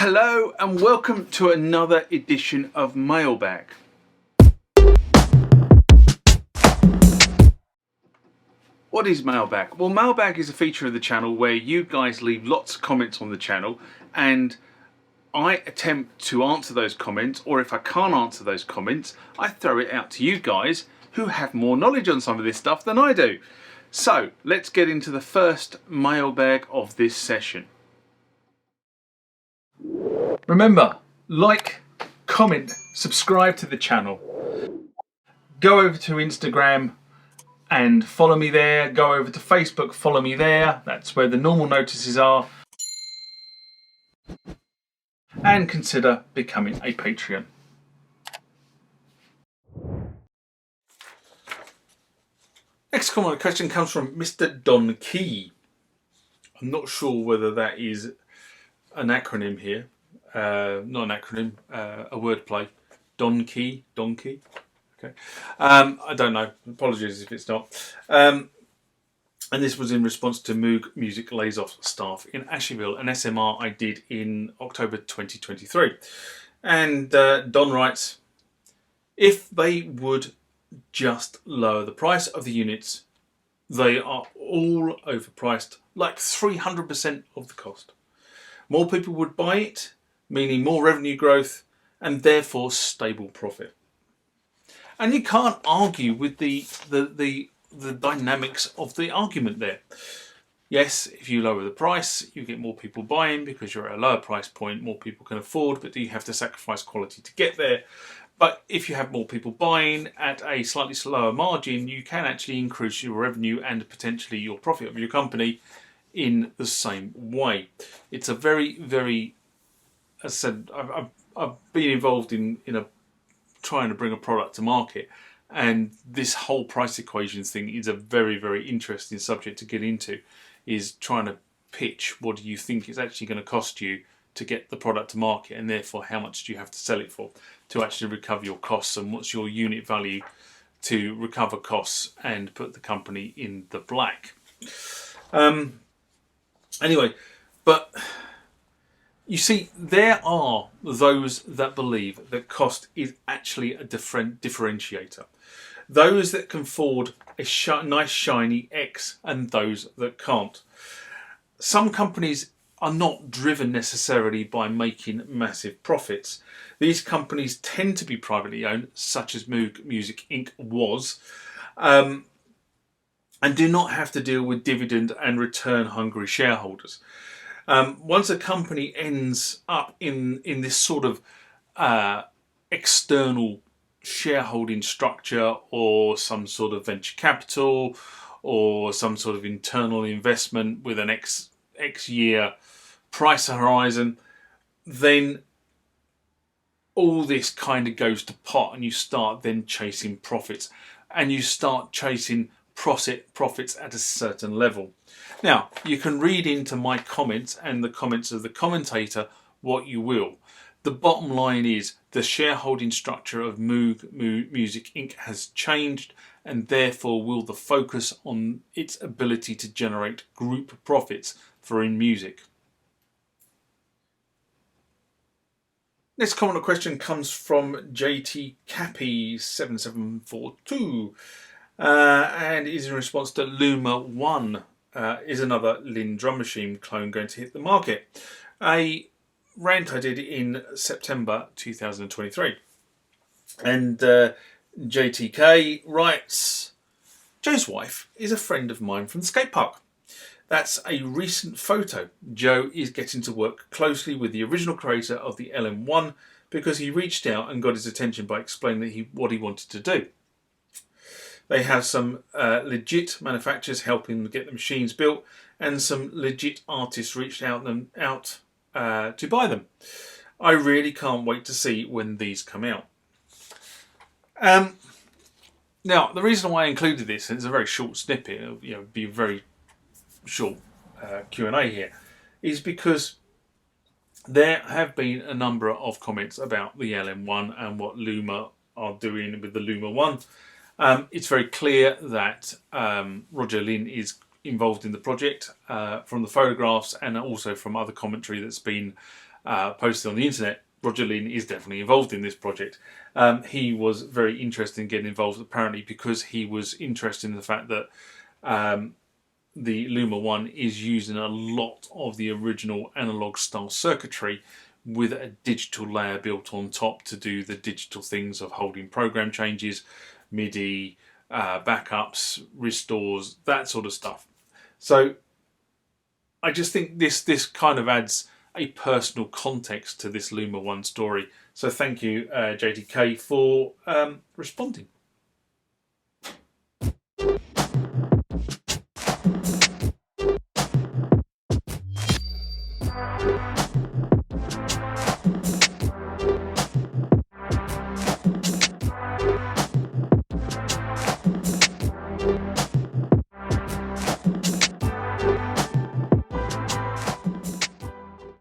Hello and welcome to another edition of Mailbag. What is Mailbag? Well, Mailbag is a feature of the channel where you guys leave lots of comments on the channel and I attempt to answer those comments, or if I can't answer those comments, I throw it out to you guys who have more knowledge on some of this stuff than I do. So let's get into the first mailbag of this session. Remember, like, comment, subscribe to the channel. Go over to Instagram and follow me there. Go over to Facebook, follow me there. That's where the normal notices are. And consider becoming a Patreon. Next comment question comes from Mr. Don Key. I'm not sure whether that is an acronym here. Not an acronym, a wordplay. Don Key. Okay. I don't know. Apologies if it's not. And this was in response to Moog Music lays off staff in Asheville, an SMR I did in October 2023. And Don writes, if they would just lower the price of the units, they are all overpriced, like 300% of the cost. More people would buy it, meaning more revenue growth and therefore stable profit. And you can't argue with the dynamics of the argument there. Yes, if you lower the price, you get more people buying because you're at a lower price point, more people can afford, but do you have to sacrifice quality to get there? But if you have more people buying at a slightly slower margin, you can actually increase your revenue and potentially your profit of your company in the same way. It's a very, very, as I said, I've been involved in trying to bring a product to market, and this whole price equations thing is a very, very interesting subject to get into, is trying to pitch what do you think it's actually going to cost you to get the product to market, and therefore how much do you have to sell it for to actually recover your costs, and what's your unit value to recover costs and put the company in the black. Anyway, but you see, there are those that believe that cost is actually a different differentiator. Those that can afford a nice shiny X and those that can't. Some companies are not driven necessarily by making massive profits. These companies tend to be privately owned, such as Moog Music Inc. was, and do not have to deal with dividend and return hungry shareholders. Once a company ends up in this sort of external shareholding structure, or some sort of venture capital, or some sort of internal investment with an X year price horizon, then all this kind of goes to pot, and you start then chasing profits, and you start chasing profits at a certain level. Now, you can read into my comments and the comments of the commentator what you will. The bottom line is the shareholding structure of Moog Music Inc. has changed, and therefore will the focus on its ability to generate group profits for In Music. Next comment or question comes from JT Cappy 7742 and is in response to LUMA-1. Is another LINN drum machine clone going to hit the market? A rant I did in September 2023. And JTK writes, Joe's wife is a friend of mine from the skate park. That's a recent photo. Joe is getting to work closely with the original creator of the LM-1 because he reached out and got his attention by explaining what he wanted to do. They have some legit manufacturers helping get the machines built, and some legit artists reached out to buy them. I really can't wait to see when these come out. Now, the reason why I included this, and it's a very short snippet, it'll be a very short Q&A here, is because there have been a number of comments about the LM1 and what Luma are doing with the LUMA-1. It's very clear that Roger Lynn is involved in the project from the photographs and also from other commentary that's been posted on the internet, Roger Lynn is definitely involved in this project. He was very interested in getting involved, apparently because he was interested in the fact that the LUMA-1 is using a lot of the original analog style circuitry with a digital layer built on top to do the digital things of holding program changes, MIDI, backups, restores, that sort of stuff. So I just think this kind of adds a personal context to this LUMA-1 story. So thank you, JTK, for responding.